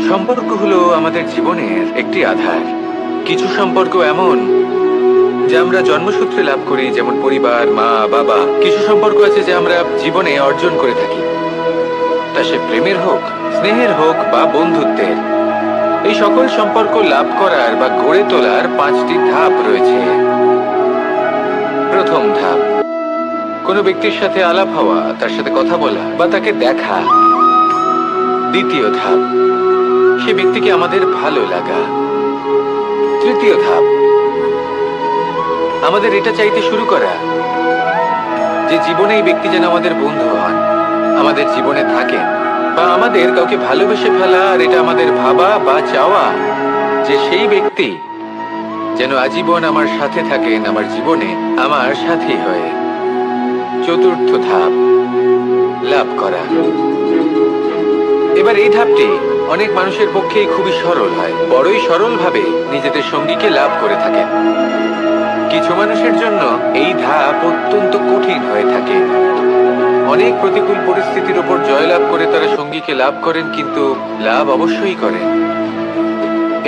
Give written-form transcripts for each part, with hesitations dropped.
সম্পর্ক হলো আমাদের জীবনের একটি আধার। কিছু সম্পর্ক এমন যে আমরা জন্মসূত্রে লাভ করি, যেমন পরিবার, মা, বাবা। কিছু সম্পর্ক আছে যে আমরা জীবনে অর্জন করে থাকি, তা সে প্রেমের হোক, স্নেহের হোক বা বন্ধুত্বের। এই সকল সম্পর্ক লাভ করার বা গড়ে তোলার 5টি ধাপ রয়েছে। প্রথম ধাপ, কোনো ব্যক্তির সাথে আলাপ হওয়া, তার সাথে কথা বলা বা তাকে দেখা। দ্বিতীয় ধাপ, সে ব্যক্তিকে আমাদের ভালো লাগা। তৃতীয় ধাপ, আমাদের এটা চাইতে শুরু করা যে জীবনে এই ব্যক্তি যেন আমাদের বন্ধু হন, আমাদের জীবনে থাকেন, বা আমাদের কাউকে ভালোবেসে ফেলা আর এটা আমাদের ভাবা বা চাওয়া যে সেই ব্যক্তি যেন আজীবন আমার সাথে থাকেন, আমার জীবনে আমার সাথী হয়ে। চতুর্থ ধাপ, লাভ করা। এবার এই ধাপটি অনেক মানুষের পক্ষেই খুবই সরল হয়, বড়ই সরলভাবে নিজেদের সঙ্গীকে লাভ করে থাকেন। কিছু মানুষের জন্য এই ধাপ অত্যন্ত কঠিন হয়ে থাকে। অনেক প্রতিকূল পরিস্থিতির উপর জয়লাভ করে তারা সঙ্গীকে লাভ করেন, কিন্তু লাভ অবশ্যই করেন।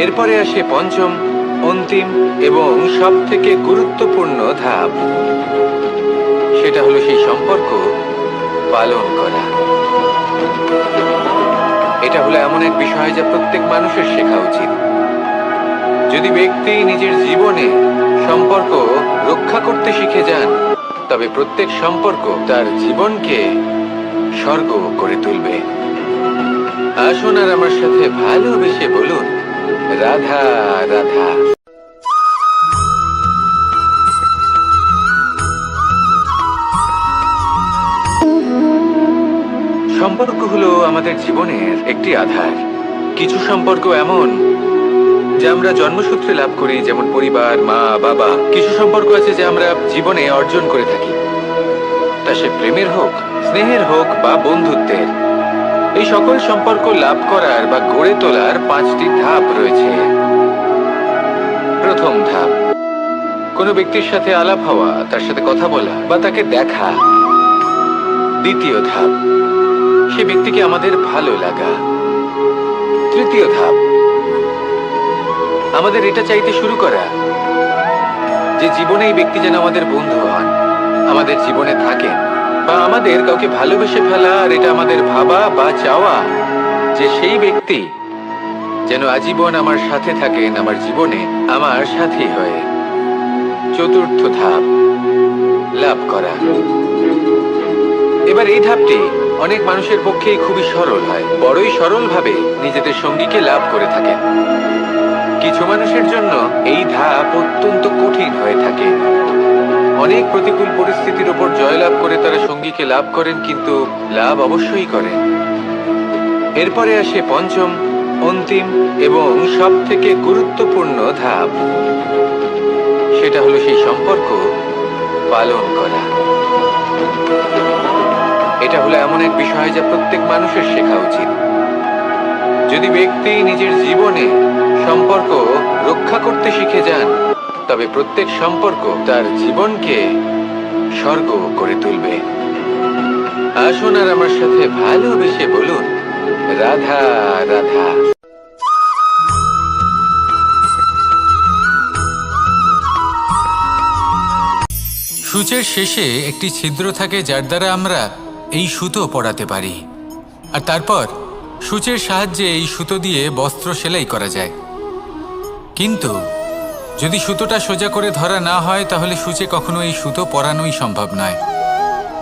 এরপরে আসে পঞ্চম, অন্তিম এবং সব থেকে গুরুত্বপূর্ণ ধাপ। সেটা হলো সেই সম্পর্ক পালন করা। এটা হলো এমন এক বিষয় যা প্রত্যেক মানুষের শেখা উচিত। যদি ব্যক্তি নিজের জীবনে সম্পর্ক রক্ষা করতে শিখে যান, তবে প্রত্যেক সম্পর্ক তার জীবনকে স্বর্গ করে তুলবে। আসুন আর আমার সাথে ভালোবেসে বলুন, রাধা রাধা। সম্পর্ক হলো আমাদের জীবনের একটি আধার। কিছু সম্পর্ক এমন যে আমরা জন্মসূত্রে লাভ করি, যেমন পরিবার, মা, বাবা। কিছু সম্পর্ক আছে যে আমরা জীবনে অর্জন করে থাকি, তা সে প্রেমের হোক, স্নেহের হোক বা বন্ধুত্বের। এই সকল সম্পর্ক লাভ করার বা গড়ে তোলার 5টি ধাপ রয়েছে। প্রথম ধাপ, কোনো ব্যক্তির সাথে আলাপ হওয়া, তার সাথে কথা বলা বা তাকে দেখা। দ্বিতীয় ধাপ, সে ব্যক্তিকে আমাদের ভালো লাগা। তৃতীয় ধাপ, আমাদের এটা চাইতে শুরু করা যে জীবনে এই ব্যক্তি যেন আমাদের বন্ধু হন, আমাদের জীবনে থাকেন, বা আমাদের কাউকে ভালোবেসে ফেলা আর এটা আমাদের ভাবা বা চাওয়া যে সেই ব্যক্তি যেন আজীবন আমার সাথে থাকেন, আমার জীবনে আমার সাথী হয়ে। চতুর্থ ধাপ, লাভ করা। এবার এই ধাপটি অনেক মানুষের পক্ষেই খুবই সরল হয়, বড়ই সরলভাবে নিজেদের সঙ্গীকে লাভ করে থাকেন। কিছু মানুষের জন্য এই ধাপ অত্যন্ত কঠিন হয়ে থাকে। অনেক প্রতিকূল পরিস্থিতির উপর জয়লাভ করে তারা সঙ্গীকে লাভ করেন, কিন্তু লাভ অবশ্যই করেন। এরপরে আসে পঞ্চম, অন্তিম এবং সব থেকে গুরুত্বপূর্ণ ধাপ। সেটা হলো সেই সম্পর্ক পালন করা। এটা হলো এমন এক বিষয় যা প্রত্যেক মানুষের শেখা উচিত। যদি ব্যক্তি নিজের জীবনে সম্পর্ক রক্ষা করতে শিখে যান, তবে প্রত্যেক সম্পর্ক তার জীবনকে স্বর্গ করে তুলবে। আসুন আর আমার সাথে ভালোবেসে বলুন, রাধা রাধা। সূচের শেষে একটি ছিদ্র থাকে, যার দ্বারা আমরা এই সুতো পরাতে পারি, আর তারপর সূচের সাহায্যে এই সুতো দিয়ে বস্ত্র সেলাই করা যায়। কিন্তু যদি সুতোটা সোজা করে ধরা না হয়, তাহলে সূচে কখনো এই সুতো পরানোই সম্ভব নয়।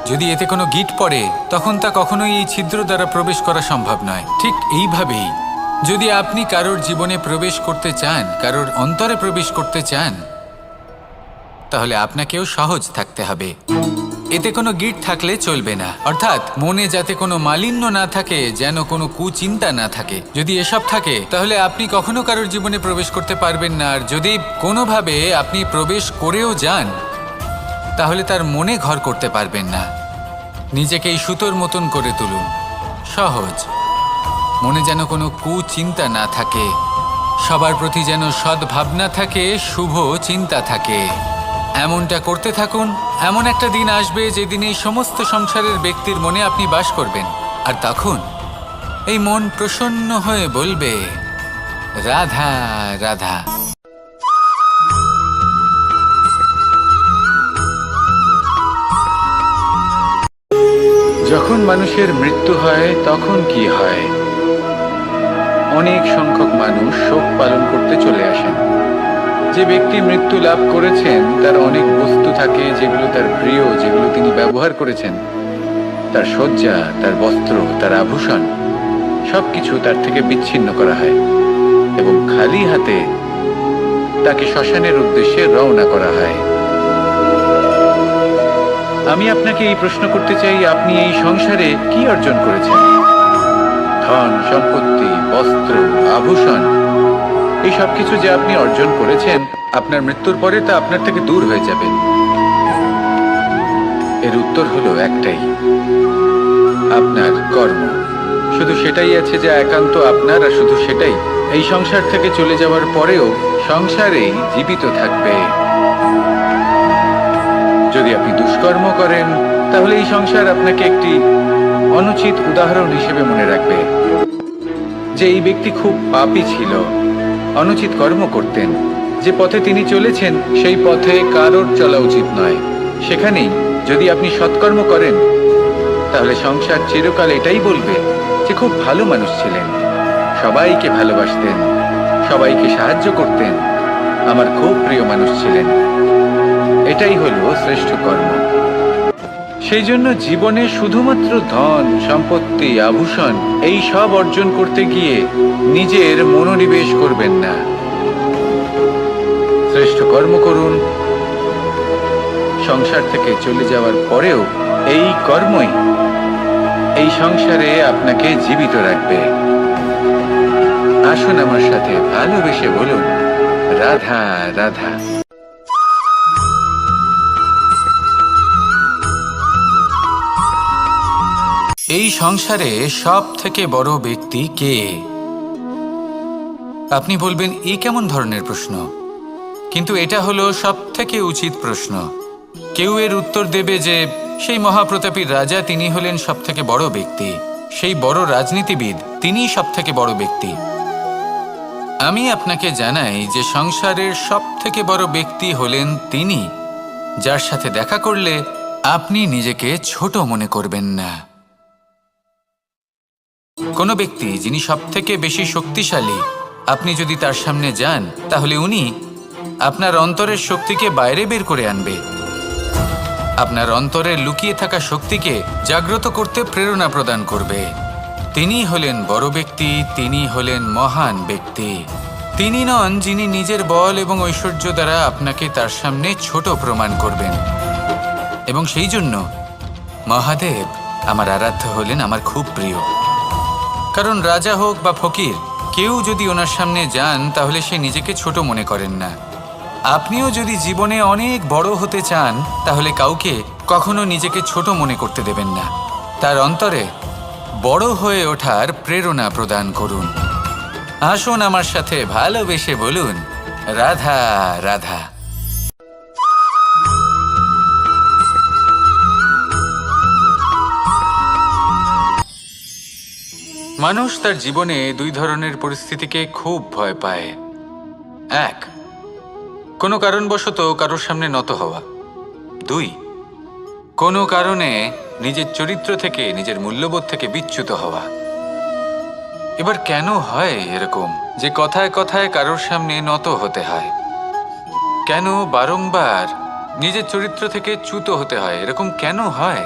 যদি এতে কোনো গিঁট পড়ে, তখন তা কখনোই এই ছিদ্র দ্বারা প্রবেশ করা সম্ভব নয়। ঠিক এইভাবেই যদি আপনি কারোর জীবনে প্রবেশ করতে চান, কারোর অন্তরে প্রবেশ করতে চান, তাহলে আপনাকেও সহজ থাকতে হবে। এতে কোনো গিঁট থাকলে চলবে না, অর্থাৎ মনে যাতে কোনো মালিন্য না থাকে, যেন কোনো কুচিন্তা না থাকে। যদি এসব থাকে, তাহলে আপনি কখনো কারোর জীবনে প্রবেশ করতে পারবেন না। আর যদি কোনোভাবে আপনি প্রবেশ করেও যান, তাহলে তার মনে ঘর করতে পারবেন না। নিজেকে এই সুতোর মতন করে তুলুন, সহজ। মনে যেন কোনো কুচিন্তা না থাকে, সবার প্রতি যেন সদ্ভাবনা থাকে, শুভ চিন্তা থাকে। এমনটা করতে থাকুন। এমন একটা দিন আসবে যেদিন এই সমস্ত সংসারের ব্যক্তির মনে আপনি বাস করবেন, আর তখন এই মন প্রসন্ন হয়ে বলবে, রাধা রাধা। যখন মানুষের মৃত্যু হয় তখন কি হয়? অনেক সংখ্যক মানুষ শোক পালন করতে চলে আসেন। যে ব্যক্তি মৃত্যু লাভ করেছেন তার অনেক বস্তু থাকে যেগুলো তার প্রিয়, যেগুলো তিনি ব্যবহার করেছেন। তার শয্যা, তার বস্ত্র, তার আভূষণ সবকিছু তার থেকে বিচ্ছিন্ন করা হয় এবং খালি হাতে তাকে শ্মশানের উদ্দেশ্যে রওনা করা হয়। আমি আপনাকে এই প্রশ্ন করতে চাই, আপনি এই সংসারে কি অর্জন করেছেন? ধন সম্পত্তি, বস্ত্র, আভূষণ, এই সবকিছু যে আপনি অর্জন করেছেন, আপনার মৃত্যুর পরে তা আপনার থেকে দূর হয়ে যাবে। এর উত্তর হলো একটাই, আপনার কর্ম। শুধু সেটাই আছে যা একান্ত আপনার, আর শুধু সেটাই এই সংসার থেকে চলে যাওয়ার পরেও সংসারেই জীবিত থাকবে। যদি আপনি দুষ্কর্ম করেন তাহলে এই সংসার আপনাকে একটি অনুচিত উদাহরণ হিসেবে মনে রাখবে যে এই ব্যক্তি খুব পাপী ছিল, অনুচিত কর্ম করতেন। যে পথে তিনি চলেছেন সেই পথে কারোর চলা উচিত নয়। সেখানেই যদি আপনি সৎকর্ম করেন তাহলে সংসার চিরকাল এটাই বলবে যে খুব ভালো মানুষ ছিলেন, সবাইকে ভালোবাসতেন, সবাইকে সাহায্য করতেন, আমার খুব প্রিয় মানুষ ছিলেন। এটাই হলো শ্রেষ্ঠ কর্ম। সেই জন্য জীবনে শুধুমাত্র ধন সম্পত্তি, আভূষণ এই সব অর্জন করতে গিয়ে নিজের মনোনিবেশ করবেন না। শ্রেষ্ঠ কর্ম করুন। সংসার থেকে চলে যাওয়ার পরেও এই কর্মই এই সংসারে আপনাকে জীবিত রাখবে। আসুন আমার সাথে ভালোবেসে বলুন, রাধা রাধা। এই সংসারে সব থেকে বড় ব্যক্তি কে? আপনি বলবেন, এ কেমন ধরনের প্রশ্ন? কিন্তু এটা হলো সব থেকে উচিত প্রশ্ন। কেউ এর উত্তর দেবে যে সেই মহাপ্রতাপী রাজা, তিনি হলেন সব থেকে বড় ব্যক্তি, সেই বড় রাজনীতিবিদ, তিনিই সব থেকে বড় ব্যক্তি। আমি আপনাকে জানাই যে সংসারের সব থেকে বড় ব্যক্তি হলেন তিনি, যার সাথে দেখা করলে আপনি নিজেকে ছোট মনে করবেন না। কোনো ব্যক্তি যিনি সব থেকে বেশি শক্তিশালী, আপনি যদি তার সামনে যান তাহলে উনি আপনার অন্তরের শক্তিকে বাইরে বের করে আনবে, আপনার অন্তরে লুকিয়ে থাকা শক্তিকে জাগ্রত করতে প্রেরণা প্রদান করবে। তিনি হলেন বড় ব্যক্তি, তিনি হলেন মহান ব্যক্তি। তিনি নন যিনি নিজের বল এবং ঐশ্বর্য দ্বারা আপনাকে তার সামনে ছোট প্রমাণ করবেন। এবং সেই জন্য মহাদেব আমার আরাধ্য হলেন আমার খুব প্রিয়। কারণ রাজা হোক বা ফকির, কেউ যদি ওনার সামনে যান তাহলে সে নিজেকে ছোট মনে করেন না। আপনিও যদি জীবনে অনেক বড় হতে চান তাহলে কাউকে কখনো নিজেকে ছোট মনে করতে দেবেন না। তার অন্তরে বড় হয়ে ওঠার প্রেরণা প্রদান করুন। আসুন আমার সাথে ভালোবেসে বলুন, রাধা রাধা। মানুষ তার জীবনে দুই ধরনের পরিস্থিতিকে খুব ভয় পায়। এক, কোনো কারণবশত কারোর সামনে নত হওয়া। দুই, কোনো কারণে নিজের চরিত্র থেকে, নিজের মূল্যবোধ থেকে বিচ্যুত হওয়া। এবার কেন হয় এরকম যে কথায় কথায় কারোর সামনে নত হতে হয়? কেন বারংবার নিজের চরিত্র থেকে চ্যুত হতে হয়? এরকম কেন হয়?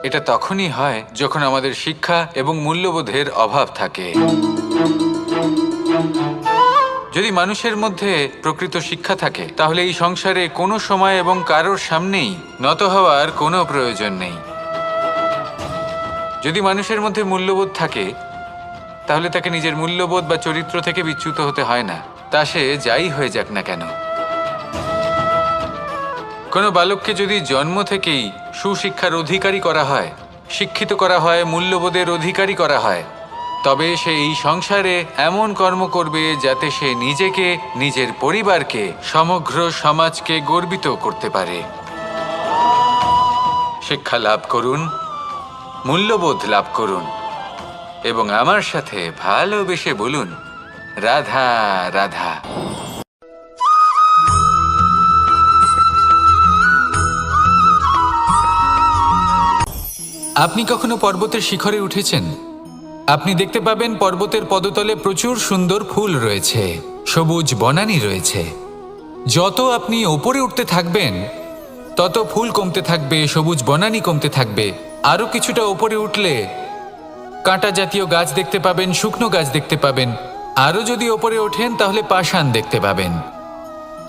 এটা তখনই হয় যখন আমাদের শিক্ষা এবং মূল্যবোধের অভাব থাকে। যদি মানুষের মধ্যে প্রকৃত শিক্ষা থাকে তাহলে এই সংসারে কোনো সময় এবং কারোর সামনেই নত হওয়ার কোনো প্রয়োজন নেই। যদি মানুষের মধ্যে মূল্যবোধ থাকে তাহলে তাকে নিজের মূল্যবোধ বা চরিত্র থেকে বিচ্যুত হতে হয় না, তা সে যাই হয়ে যাক না কেন। কোনো বালককে যদি জন্ম থেকেই সুশিক্ষার অধিকারী করা হয়, শিক্ষিত করা হয়, মূল্যবোধের অধিকারী করা হয়, তবে সে এই সংসারে এমন কর্ম করবে যাতে সে নিজেকে, নিজের পরিবারকে, সমগ্র সমাজকে গর্বিত করতে পারে। শিক্ষা লাভ করুন, মূল্যবোধ লাভ করুন, এবং আমার সাথে ভালোবেসে বলুন, রাধা রাধা। আপনি কখনো পর্বতের শিখরে উঠেছেন? আপনি দেখতে পাবেন পর্বতের পদতলে প্রচুর সুন্দর ফুল রয়েছে, সবুজ বনানী রয়েছে। যত আপনি ওপরে উঠতে থাকবেন তত ফুল কমতে থাকবে, সবুজ বনানী কমতে থাকবে। আরও কিছুটা ওপরে উঠলে কাঁটা জাতীয় গাছ দেখতে পাবেন, শুকনো গাছ দেখতে পাবেন। আরও যদি ওপরে ওঠেন তাহলে পাষাণ দেখতে পাবেন।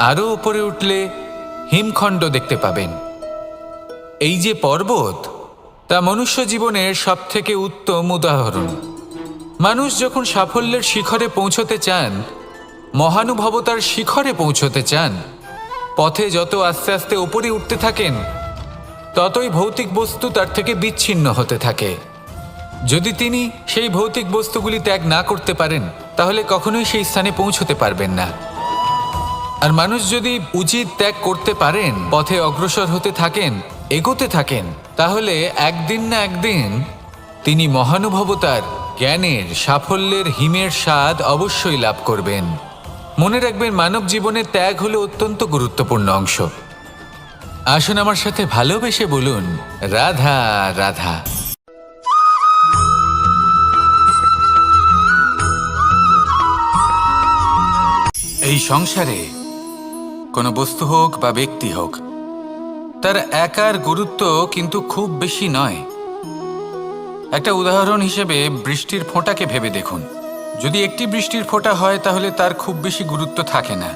আরও ওপরে উঠলে হিমখণ্ড দেখতে পাবেন। এই যে পর্বত, তা মনুষ্য জীবনের সবথেকে উত্তম উদাহরণ। মানুষ যখন সাফল্যের শিখরে পৌঁছতে চান, মহানুভবতার শিখরে পৌঁছতে চান, পথে যত আস্তে আস্তে উপরে উঠতে থাকেন ততই ভৌতিক বস্তু তার থেকে বিচ্ছিন্ন হতে থাকে। যদি তিনি সেই ভৌতিক বস্তুগুলি ত্যাগ না করতে পারেন তাহলে কখনোই সেই স্থানে পৌঁছতে পারবেন না। আর মানুষ যদি উচিত ত্যাগ করতে পারেন, পথে অগ্রসর হতে থাকেন, এগোতে থাকেন, তাহলে একদিন না একদিন তিনি মহানুভবতার, জ্ঞানের, সাফল্যের হিমের স্বাদ অবশ্যই লাভ করবেন। মনে রাখবেন, মানব জীবনে ত্যাগ হলো অত্যন্ত গুরুত্বপূর্ণ অংশ। আসুন আমার সাথে ভালোবেসে বলুন, রাধা রাধা। এই সংসারে কোনো বস্তু হোক বা ব্যক্তি হোক, তার একার গুরুত্ব কিন্তু খুব বেশি নয়। একটা উদাহরণ হিসেবে বৃষ্টির ফোঁটাকে ভেবে দেখুন। যদি একটি বৃষ্টির ফোঁটা হয় তাহলে তার খুব বেশি গুরুত্ব থাকে না,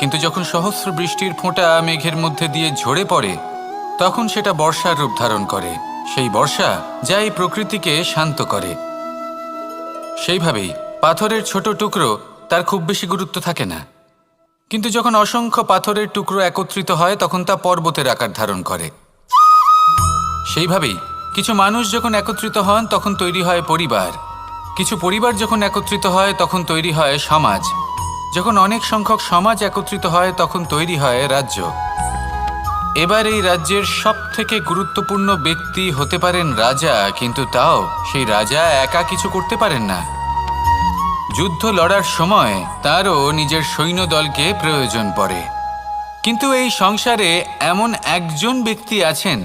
কিন্তু যখন সহস্র বৃষ্টির ফোঁটা মেঘের মধ্যে দিয়ে ঝরে পড়ে তখন সেটা বর্ষার রূপ ধারণ করে। সেই বর্ষা যা এই প্রকৃতিকে শান্ত করে। সেইভাবেই পাথরের ছোট টুকরো, তার খুব বেশি গুরুত্ব থাকে না, কিন্তু যখন অসংখ্য পাথরের টুকরো একত্রিত হয় তখন তা পর্বতের আকার ধারণ করে। সেইভাবেই কিছু মানুষ যখন একত্রিত হন তখন তৈরি হয় পরিবার। কিছু পরিবার যখন একত্রিত হয় তখন তৈরি হয় সমাজ। যখন অনেক সংখ্যক সমাজ একত্রিত হয় তখন তৈরি হয় রাজ্য। এবার এই রাজ্যের সবথেকে গুরুত্বপূর্ণ ব্যক্তি হতে পারেন রাজা, কিন্তু তাও সেই রাজা একা কিছু করতে পারেন না। যুদ্ধ লড়ার সময় তারও নিজের সৈন্যদলকে প্রয়োজন পড়ে। কিন্তু এই সংসারে এমন একজন ব্যক্তি আছেন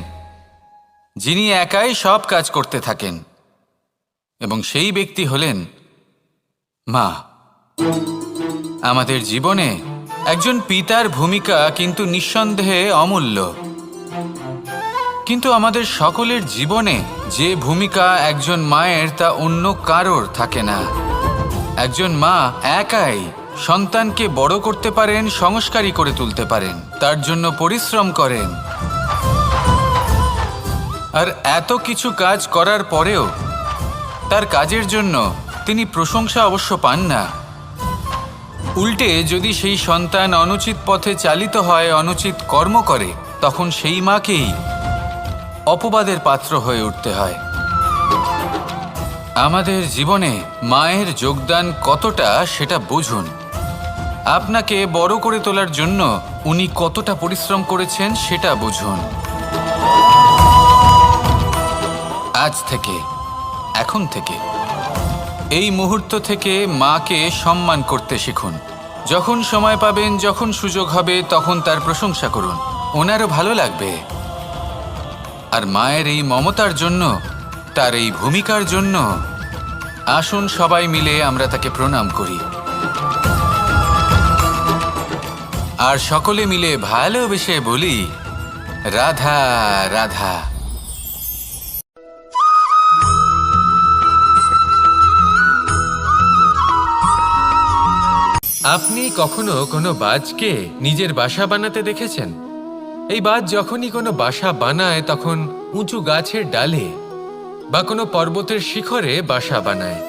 যিনি একাই সব কাজ করতে থাকেন, এবং সেই ব্যক্তি হলেন মা। আমাদের জীবনে একজন পিতার ভূমিকা কিন্তু নিঃসন্দেহে অমূল্য, কিন্তু আমাদের সকলের জীবনে যে ভূমিকা একজন মায়ের তা অন্য কারোর থাকে না। একজন মা একাই সন্তানকে বড় করতে পারেন, সংস্কারী করে তুলতে পারেন, তার জন্য পরিশ্রম করেন। আর এত কিছু কাজ করার পরেও তার কাজের জন্য তিনি প্রশংসা অবশ্য পান না। উল্টে যদি সেই সন্তান অনুচিত পথে চালিত হয়, অনুচিত কর্ম করে, তখন সেই মাকেই অপবাদের পাত্র হয়ে উঠতে হয়। আমাদের জীবনে মায়ের যোগদান কতটা সেটা বুঝুন। আপনাকে বড় করে তোলার জন্য উনি কতটা পরিশ্রম করেছেন সেটা বুঝুন। আজ থেকে, এখন থেকে, এই মুহূর্ত থেকে মাকে সম্মান করতে শিখুন। যখন সময় পাবেন, যখন সুযোগ হবে, তখন তার প্রশংসা করুন, ওনারও ভালো লাগবে। আর মায়ের এই মমতার জন্য, তার এই ভূমিকার জন্য আসুন সবাই মিলে আমরা তাকে প্রণাম করি, আর সকলে মিলে ভালোবেসে বলি, রাধা রাধা। আপনি কখনো কোনো বাজকে নিজের বাসা বানাতে দেখেছেন? এই বাজ যখনই কোনো বাসা বানায় তখন উঁচু গাছের ডালে বা কোনো পর্বতের শিখরে বাসা বানায়,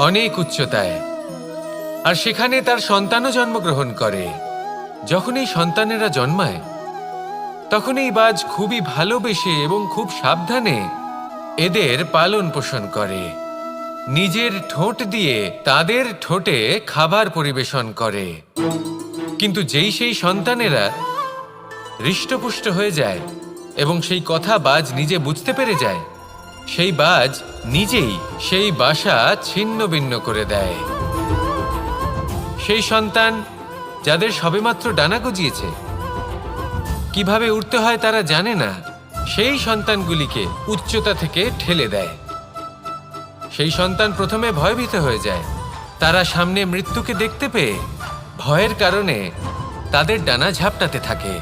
অনেক উচ্চতায়। আর সেখানে তার সন্তানও জন্মগ্রহণ করে। যখন এই সন্তানেরা জন্মায় তখন এই বাজ খুবই ভালোবেসে এবং খুব সাবধানে এদের পালন পোষণ করে। নিজের ঠোঁট দিয়ে তাদের ঠোঁটে খাবার পরিবেশন করে। কিন্তু যেই সেই সন্তানেরা হৃষ্টপুষ্ট হয়ে যায় এবং সেই কথা বাজ নিজে বুঝতে পেরে যায়, সেই বাজ নিজেই সেই বাসা ছিন্ন ভিন্ন করে দেয়। সেই সন্তান যাদের সবেমাত্র ডানা গজিয়েছে, কিভাবে উড়তে হয় তারা জানে না, সেই সন্তানগুলিকে উচ্চতা থেকে ঠেলে দেয়। সেই সন্তান প্রথমে ভয়ভীত হয়ে যায়। তারা সামনে মৃত্যুকে দেখতে পেয়ে ভয়ের কারণে তাদের ডানা ঝাপটাতে থাকে,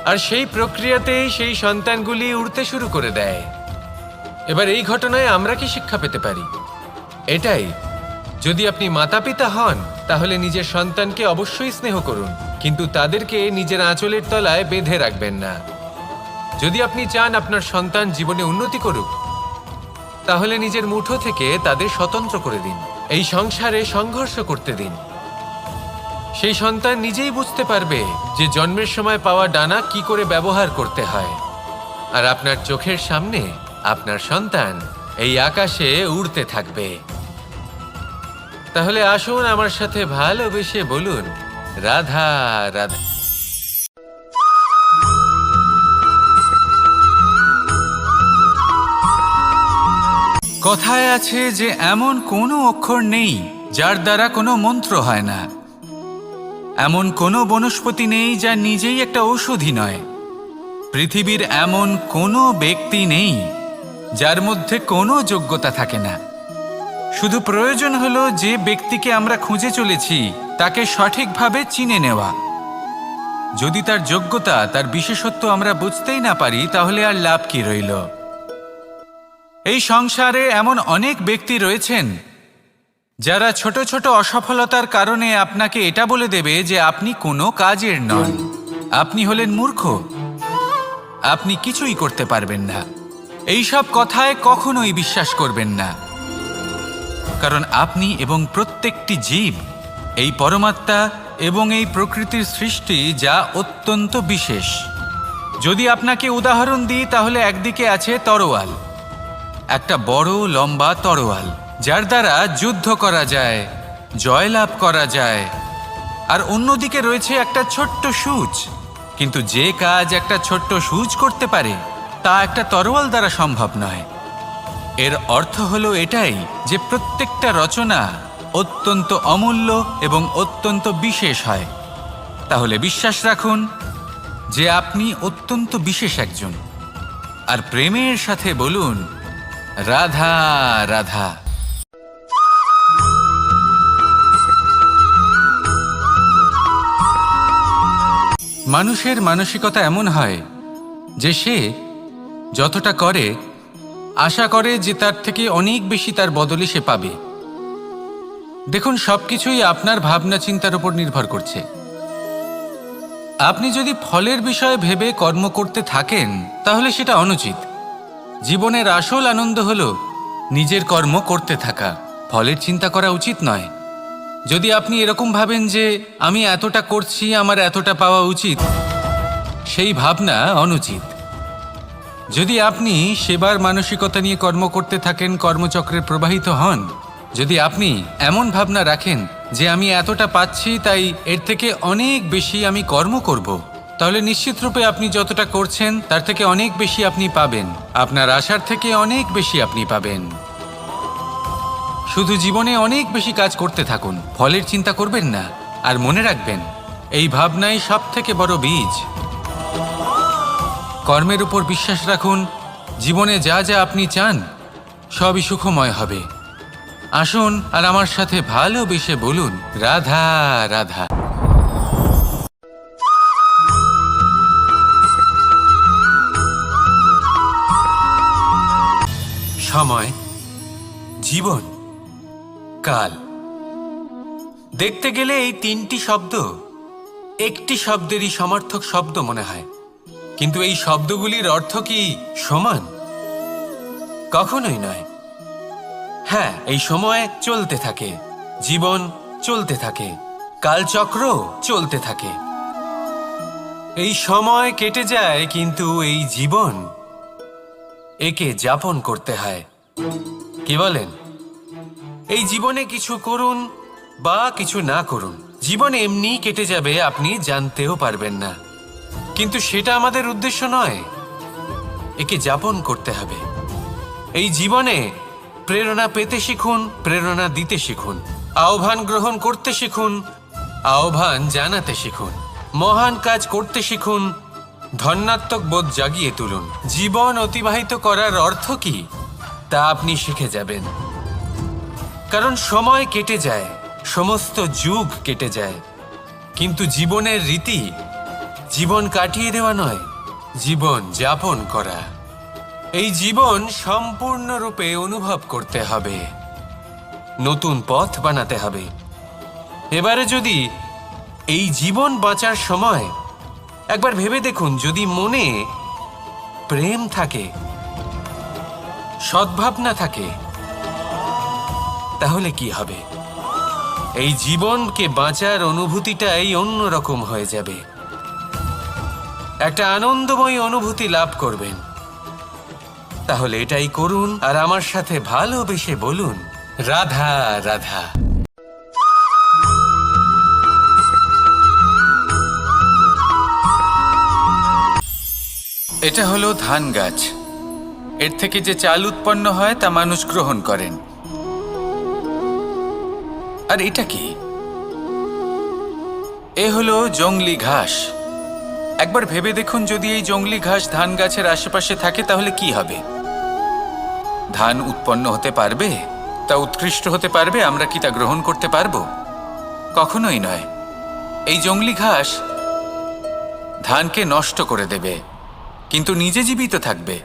আর সেই প্রক্রিয়াতেই সেই সন্তানগুলি উড়তে শুরু করে দেয়। এবার এই ঘটনায় আমরা কি শিক্ষা পেতে পারি? এটাই, যদি আপনি মাতা পিতা হন তাহলে নিজের সন্তানকে অবশ্যই স্নেহ করুন, কিন্তু তাদেরকে নিজের আঁচলের তলায় বেঁধে রাখবেন না। যদি আপনি চান আপনার সন্তান জীবনে উন্নতি করুক, তাহলে নিজের মুঠো থেকে তাদের স্বতন্ত্র করে দিন। এই সংসারে সংঘর্ষ করতে দিন। সেই সন্তান নিজেই বুঝতে পারবে যে জন্মের সময় পাওয়া ডানা কি করে ব্যবহার করতে হয়। আর আপনার চোখের সামনে আপনার সন্তান এই আকাশে উড়তে থাকবে। তাহলে আসুন আমার সাথে ভালোবেসে বলুন, রাধা রাধা। কথায় আছে যে এমন কোনো অক্ষর নেই যার দ্বারা কোনো মন্ত্র হয় না। এমন কোনো বনস্পতি নেই যা নিজেই একটা ঔষধি নয়। পৃথিবীর এমন কোনো ব্যক্তি নেই যার মধ্যে কোনো যোগ্যতা থাকে না। শুধু প্রয়োজন হলো যে ব্যক্তিকে আমরা খুঁজে চলেছি তাকে সঠিকভাবে চিনে নেওয়া। যদি তার যোগ্যতা, তার বিশেষত্ব আমরা বুঝতেই না পারি, তাহলে আর লাভ কি রইল? এই সংসারে এমন অনেক ব্যক্তি রয়েছেন যারা ছোট ছোট অসফলতার কারণে আপনাকে এটা বলে দেবে যে আপনি কোনো কাজের নন, আপনি হলেন মূর্খ, আপনি কিছুই করতে পারবেন না। এইসব কথায় কখনোই বিশ্বাস করবেন না, কারণ আপনি এবং প্রত্যেকটি জীব এই পরমাত্মা এবং এই প্রকৃতির সৃষ্টি, যা অত্যন্ত বিশেষ। যদি আপনাকে উদাহরণ দিই তাহলে একদিকে আছে তরোয়াল, একটা বড় লম্বা তরোয়াল যার দ্বারা যুদ্ধ করা যায়, জয়লাভ করা যায়। আর অন্যদিকে রয়েছে একটা ছোট্ট সূচ, কিন্তু যে কাজ একটা ছোট্ট সূচ করতে পারে তা একটা তরোয়াল দ্বারা সম্ভব নয়। এর অর্থ হলো এটাই যে প্রত্যেকটা রচনা অত্যন্ত অমূল্য এবং অত্যন্ত বিশেষ হয়। তাহলে বিশ্বাস রাখুন যে আপনি অত্যন্ত বিশেষ একজন, আর প্রেমের সাথে বলুন, রাধা রাধা। মানুষের মানসিকতা এমন হয় যে সে যতটা করে আশা করে যে তার থেকে অনেক বেশি তার বদলে সে পাবে। দেখুন, সবকিছুই আপনার ভাবনা চিন্তার উপর নির্ভর করছে। আপনি যদি ফলের বিষয়ে ভেবে কর্ম করতে থাকেন তাহলে সেটা অনুচিত। জীবনের আসল আনন্দ হলো নিজের কর্ম করতে থাকা, ফলের চিন্তা করা উচিত নয়। যদি আপনি এরকম ভাবেন যে আমি এতটা করছি, আমার এতটা পাওয়া উচিত, সেই ভাবনা অনুচিত। যদি আপনি সেবার মানসিকতা নিয়ে কর্ম করতে থাকেন, কর্মচক্রে প্রবাহিত হন, যদি আপনি এমন ভাবনা রাখেন যে আমি এতটা পাচ্ছি তাই এর থেকে অনেক বেশি আমি কর্ম করব, তাহলে নিশ্চিতরূপে আপনি যতটা করছেন তার থেকে অনেক বেশি আপনি পাবেন। আপনার আশার থেকে অনেক বেশি আপনি পাবেন। শুধু জীবনে অনেক বেশি কাজ করতে থাকুন, ফলের চিন্তা করবেন না। আর মনে রাখবেন, এই ভাবনাই সব থেকে বড় বীজ। কর্মের উপর বিশ্বাস রাখুন। জীবনে যা যা আপনি চান সবই সুখময় হবে। আসুন আর আমার সাথে ভালোবেসে বলুন, রাধা রাধা। সময়, জীবন, কাল। দেখতে গেলে এই তিনটি শব্দ একটি শব্দেরই সমার্থক শব্দ মনে হয়, কিন্তু এই শব্দগুলির অর্থ কি সমান? কখনোই নয়। হ্যাঁ, এই সময় চলতে থাকে, জীবন চলতে থাকে, কালচক্র চলতে থাকে। এই সময় কেটে যায়, কিন্তু এই জীবন, একে যাপন করতে হয়। কি বলেন? এই জীবনে কিছু করুন বা কিছু না করুন, জীবন এমনি কেটে যাবে, আপনি জানতেও পারবেন না। কিন্তু সেটা আমাদের উদ্দেশ্য নয়, একে যাপন করতে হবে। এই জীবনে প্রেরণা পেতে শিখুন, প্রেরণা দিতে শিখুন, আহ্বান গ্রহণ করতে শিখুন, আহ্বান জানাতে শিখুন, মহান কাজ করতে শিখুন, ধন্যাত্মক বোধ জাগিয়ে তুলুন। জীবন অতিবাহিত করার অর্থ কি তা আপনি শিখে যাবেন। কারণ সময় কেটে যায়, সমস্ত যুগ কেটে যায়, কিন্তু জীবনের রীতি জীবন কাটিয়ে দেওয়া নয়, জীবন যাপন করা। এই জীবন সম্পূর্ণরূপে অনুভব করতে হবে, নতুন পথ বানাতে হবে। এবারে যদি এই জীবন বাঁচার সময় একবার ভেবে দেখুন, যদি মনে প্রেম থাকে, সদ্ভাবনা থাকে, তাহলে কি হবে? এই জীবনকে বাঁচার অনুভূতিটাই অন্যরকম হয়ে যাবে, একটা আনন্দময় অনুভূতি লাভ করবেন। তাহলে এটাই করুন আর আমার সাথে ভালোবেসে বলুন, রাধা রাধা। এটা হলো ধান গাছ। এর থেকে যে চাল উৎপন্ন হয় তা মানুষ গ্রহণ করেন। আর এটা কি? এ হলো জংলি ঘাস। একবার ভেবে দেখুন, যদি এই জংলি ঘাস ধান গাছের আশেপাশে থাকে তাহলে কি হবে? ধান উৎপন্ন হতে পারবে? তা উৎকৃষ্ট হতে পারবে? আমরা কি তা গ্রহণ করতে পারবো? কখনোই নয়। এই জংলি ঘাস ধানকে নষ্ট করে দেবে, কিন্তু নিজে জীবিত থাকবে।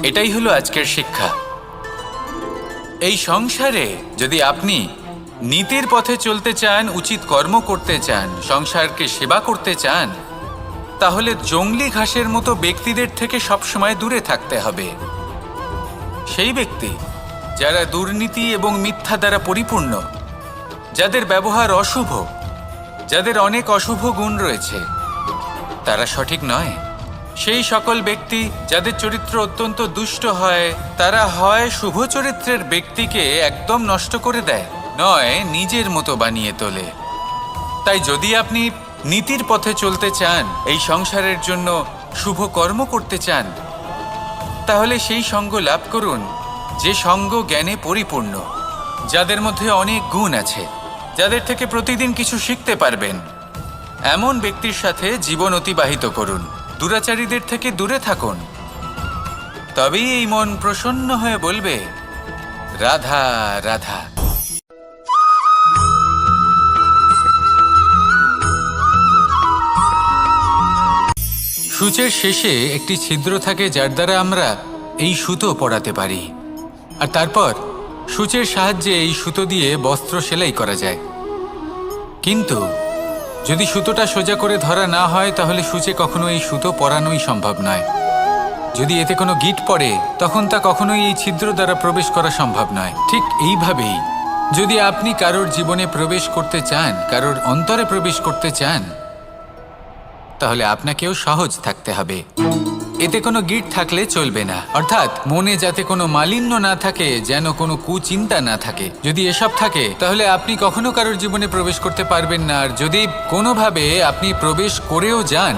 এটাই হলো আজকের শিক্ষা। এই সংসারে যদি আপনি নীতির পথে চলতে চান, উচিত কর্ম করতে চান, সংসারকে সেবা করতে চান, তাহলে জংলি ঘাসের মতো ব্যক্তিদের থেকে সবসময় দূরে থাকতে হবে। সেই ব্যক্তি যারা দুর্নীতি এবং মিথ্যা দ্বারা পরিপূর্ণ, যাদের ব্যবহার অশুভ, যাদের অনেক অশুভ গুণ রয়েছে, তারা সঠিক নয়। সেই সকল ব্যক্তি যাদের চরিত্র অত্যন্ত দুষ্ট হয়, তারা হয় শুভ চরিত্রের ব্যক্তিকে একদম নষ্ট করে দেয়, নয় নিজের মতো বানিয়ে তোলে। তাই যদি আপনি নীতির পথে চলতে চান, এই সংসারের জন্য শুভ কর্ম করতে চান, তাহলে সেই সঙ্গ লাভ করুন যে সঙ্গ জ্ঞানে পরিপূর্ণ, যাদের মধ্যে অনেক গুণ আছে, যাদের থেকে প্রতিদিন কিছু শিখতে পারবেন। এমন ব্যক্তির সাথে জীবন অতিবাহিত করুন, দুরাচারীদের থেকে দূরে থাকুন। তবেই এই মন প্রসন্ন হয়ে বলবে, রাধা রাধা। সূচের শেষে একটি ছিদ্র থাকে, যার দ্বারা আমরা এই সুতো পরাতে পারি। আর তারপর সূচের সাহায্যে এই সুতো দিয়ে বস্ত্র সেলাই করা যায়। কিন্তু যদি সুতোটা সোজা করে ধরা না হয়, তাহলে সূচে কখনো এই সুতো পরানোই সম্ভব নয়। যদি এতে কোনো গিঁট পড়ে, তখন তা কখনোই এই ছিদ্র দ্বারা প্রবেশ করা সম্ভব নয়। ঠিক এইভাবেই যদি আপনি কারোর জীবনে প্রবেশ করতে চান, কারোর অন্তরে প্রবেশ করতে চান, তাহলে আপনাকেও সহজ থাকতে হবে। এতে কোনো গিঁট থাকলে চলবে না, অর্থাৎ মনে যাতে কোনো মালিন্য না থাকে, যেন কোনো কুচিন্তা না থাকে। যদি এসব থাকে, তাহলে আপনি কখনো কারোর জীবনে প্রবেশ করতে পারবেন না। আর যদি কোনোভাবে আপনি প্রবেশ করেও যান,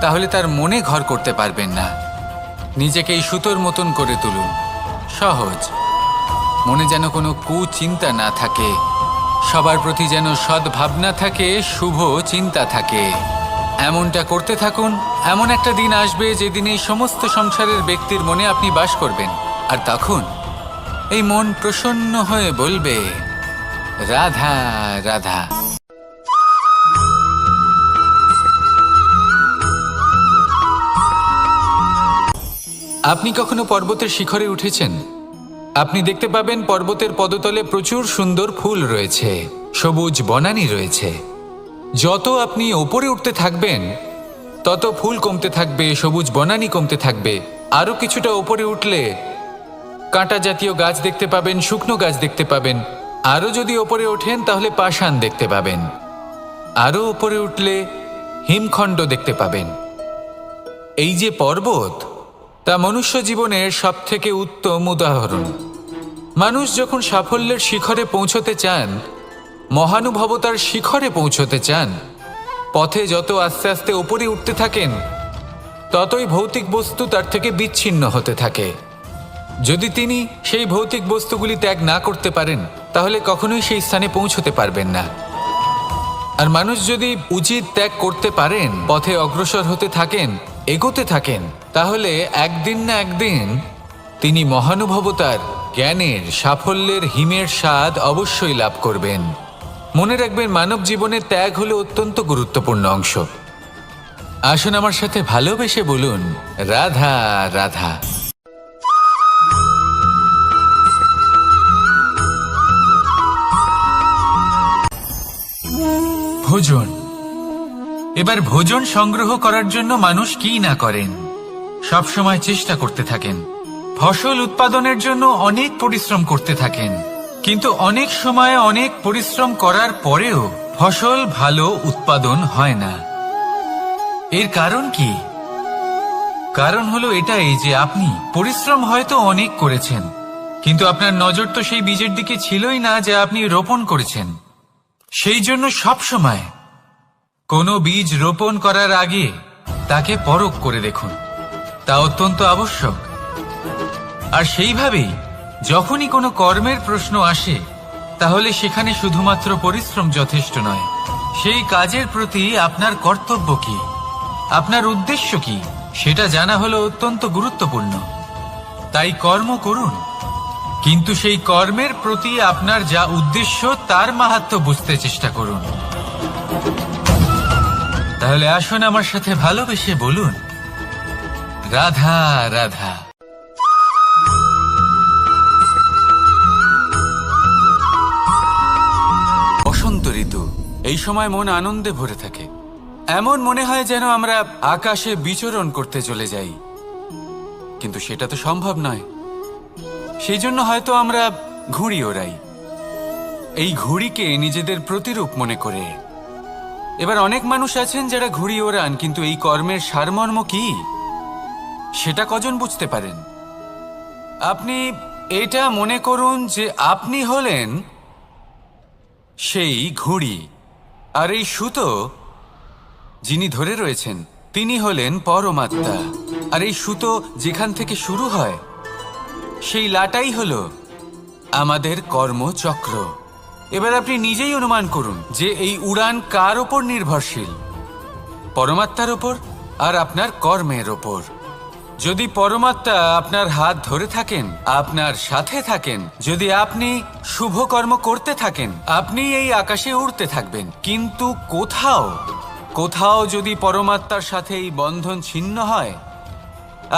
তাহলে তার মনে ঘর করতে পারবেন না। নিজেকে এই সুতোর মতন করে তুলুন, সহজ। মনে যেন কোনো কুচিন্তা না থাকে, সবার প্রতি যেন সদ্ভাবনা থাকে, শুভ চিন্তা থাকে। এমনটা করতে থাকুন। এমন একটা দিন আসবে যেদিন এই সমস্ত সংসারের ব্যক্তির মনে আপনি বাস করবেন, আর তখন এই মন প্রসন্ন হয়ে বলবে, রাধা রাধা। আপনি কখনো পর্বতের শিখরে উঠেছেন? আপনি দেখতে পাবেন পর্বতের পদতলে প্রচুর সুন্দর ফুল রয়েছে, সবুজ বনানী রয়েছে। যত আপনি ওপরে উঠতে থাকবেন, তত ফুল কমতে থাকবে, সবুজ বনানী কমতে থাকবে। আরও কিছুটা ওপরে উঠলে কাঁটা জাতীয় গাছ দেখতে পাবেন, শুকনো গাছ দেখতে পাবেন। আরও যদি ওপরে ওঠেন, তাহলে পাষাণ দেখতে পাবেন। আরও ওপরে উঠলে হিমখণ্ড দেখতে পাবেন। এই যে পর্বত, তা মনুষ্য জীবনের সবথেকে উত্তম উদাহরণ। মানুষ যখন সাফল্যের শিখরে পৌঁছতে চান, মহানুভবতার শিখরে পৌঁছতে চান, পথে যত আস্তে আস্তে উপরে উঠতে থাকেন, ততই ভৌতিক বস্তু তার থেকে বিচ্ছিন্ন হতে থাকে। যদি তিনি সেই ভৌতিক বস্তুগুলি ত্যাগ না করতে পারেন, তাহলে কখনোই সেই স্থানে পৌঁছতে পারবেন না। আর মানুষ যদি উচিত ত্যাগ করতে পারেন, পথে অগ্রসর হতে থাকেন, এগোতে থাকেন, তাহলে একদিন না একদিন তিনি মহানুভবতার, জ্ঞানের, সাফল্যের হিমের স্বাদ অবশ্যই লাভ করবেন। মনে রাখবেন, মানব জীবনে ত্যাগ হলো অত্যন্ত গুরুত্বপূর্ণ অংশ। আসুন আমার সাথে ভালোবেসে বলুন, রাধা রাধা। ভোজন। এবার ভোজন সংগ্রহ করার জন্য মানুষ কি না করেন, সব সময় চেষ্টা করতে থাকেন। ফসল উৎপাদনের জন্য অনেক পরিশ্রম করতে থাকেন, কিন্তু অনেক সময় অনেক পরিশ্রম করার পরেও ফসল ভালো উৎপাদন হয় না। এর কারণ কি? কারণ হলো এটাই যে আপনি পরিশ্রম হয়তো অনেক করেছেন, কিন্তু আপনার নজর তো সেই বীজের দিকে ছিলই না যা আপনি রোপণ করেছেন। সেই জন্য সবসময় কোনো বীজ রোপণ করার আগে তাকে পরখ করে দেখুন, তা অত্যন্ত আবশ্যক। আর সেইভাবেই যখনই কোনো কর্মের প্রশ্ন আসে, তাহলে সেখানে শুধুমাত্র পরিশ্রম যথেষ্ট নয়। সেই কাজের প্রতি আপনার কর্তব্য কি, আপনার উদ্দেশ্য কি, সেটা জানা হলো অত্যন্ত গুরুত্বপূর্ণ। তাই কর্ম করুন, কিন্তু সেই কর্মের প্রতি আপনার যা উদ্দেশ্য তার মাহাত্ম্য বুঝতে চেষ্টা করুন। তাহলে আসুন আমার সাথে ভালোবেসে বলুন, রাধা রাধা। বসন্ত ঋতু, এই সময় মন আনন্দে ভরে থাকে। এমন মনে হয় যেন আমরা আকাশে বিচরণ করতে চলে যাই, কিন্তু সেটা তো সম্ভব নয়। সেই জন্য হয়তো আমরা ঘুড়ি ওড়াই, এই ঘুড়িকে নিজেদের প্রতিরূপ মনে করে। এবার অনেক মানুষ আছেন যারা ঘুড়ি ওড়ান, কিন্তু এই কর্মের সারমর্ম কি সেটা কজন বুঝতে পারেন? আপনি এটা মনে করুন যে আপনি হলেন সেই ঘুড়ি, আর এই সুতো যিনি ধরে রয়েছেন তিনি হলেন পরমাত্মা। আর এই সুতো যেখান থেকে শুরু হয়, সেই লাটাই হলো আমাদের কর্মচক্র। এবার আপনি নিজেই অনুমান করুন যে এই উড়ান কার ওপর নির্ভরশীল? পরমাত্মার ওপর আর আপনার কর্মের ওপর। যদি পরমাত্মা আপনার হাত ধরে থাকেন, আপনার সাথে থাকেন, যদি আপনি শুভ কর্ম করতে থাকেন, আপনি এই আকাশে উড়তে থাকবেন। কিন্তু কোথাও যদি পরমাত্মার সাথে এই বন্ধন ছিন্ন হয়,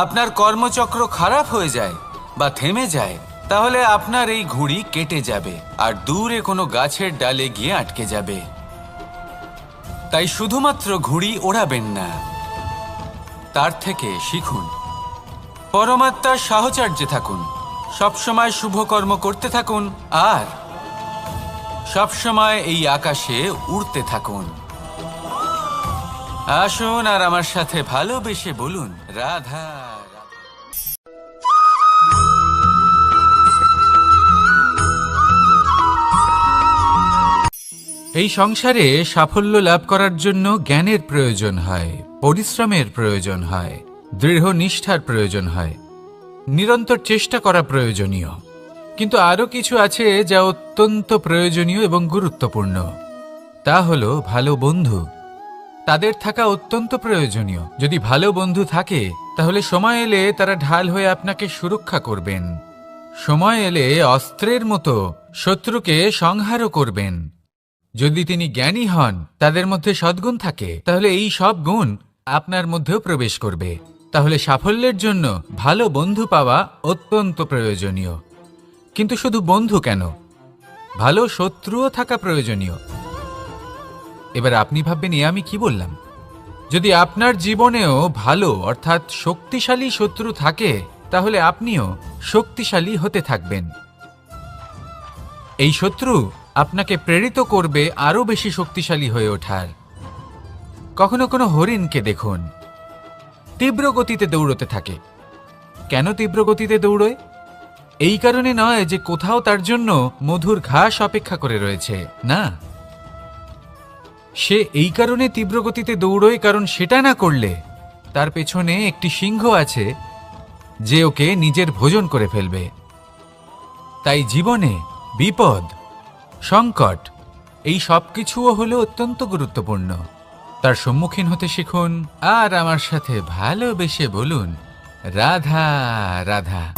আপনার কর্মচক্র খারাপ হয়ে যায় বা থেমে যায়, তাহলে আপনার এই ঘুড়ি কেটে যাবে আর দূরে কোনো গাছের ডালে গিয়ে আটকে যাবে। তাই শুধুমাত্র ঘুড়ি ওড়াবেন না, তার থেকে শিখুন, পরমাত্মার সাহচর্যে থাকুন, সবসময় শুভ কর্ম করতে থাকুন আর সবসময় এই আকাশে উড়তে থাকুন। আসুন আর আমার সাথে ভালোবেসে বলুন, রাধা রাধা। এই সংসারে সাফল্য লাভ করার জন্য জ্ঞানের প্রয়োজন হয়, পরিশ্রমের প্রয়োজন হয়, দৃঢ় নিষ্ঠার প্রয়োজন হয়, নিরন্তর চেষ্টা করা প্রয়োজনীয়। কিন্তু আরও কিছু আছে যা অত্যন্ত প্রয়োজনীয় এবং গুরুত্বপূর্ণ। তা হলো ভালো বন্ধু। তাদের থাকা অত্যন্ত প্রয়োজনীয়। যদি ভালো বন্ধু থাকে, তাহলে সময় এলে তারা ঢাল হয়ে আপনাকে সুরক্ষা করবেন। সময় এলে অস্ত্রের মতো শত্রুকে সংহারও করবেন। যদি তিনি জ্ঞানী হন, তাদের মধ্যে সদ্গুণ থাকে, তাহলে এই সব গুণ আপনার মধ্যেও প্রবেশ করবে। তাহলে সাফল্যের জন্য ভালো বন্ধু পাওয়া অত্যন্ত প্রয়োজনীয়। কিন্তু শুধু বন্ধু কেন, ভালো শত্রুও থাকা প্রয়োজনীয়। এবার আপনি ভাববেন, আমি কি বললাম? যদি আপনার জীবনেও ভালো অর্থাৎ শক্তিশালী শত্রু থাকে, তাহলে আপনিও শক্তিশালী হতে থাকবেন। এই শত্রু আপনাকে প্রেরিত করবে আরো বেশি শক্তিশালী হয়ে ওঠার। কখনো কোনো হরিণকে দেখুন, তীব্র গতিতে দৌড়তে থাকে। কেন তীব্র গতিতে দৌড়য়? এই কারণে নয় যে কোথাও তার জন্য মধুর ঘাস অপেক্ষা করে রয়েছে, না। সে এই কারণে তীব্র গতিতে দৌড়য় কারণ সেটা না করলে তার পেছনে একটি সিংহ আছে যে ওকে নিজের ভোজন করে ফেলবে। তাই জীবনে বিপদ, সংকট এই সব কিছুও হলো অত্যন্ত গুরুত্বপূর্ণ। তার সম্মুখীন হতে শিখুন আর আমার সাথে ভালোবেসে বলুন রাধা রাধা।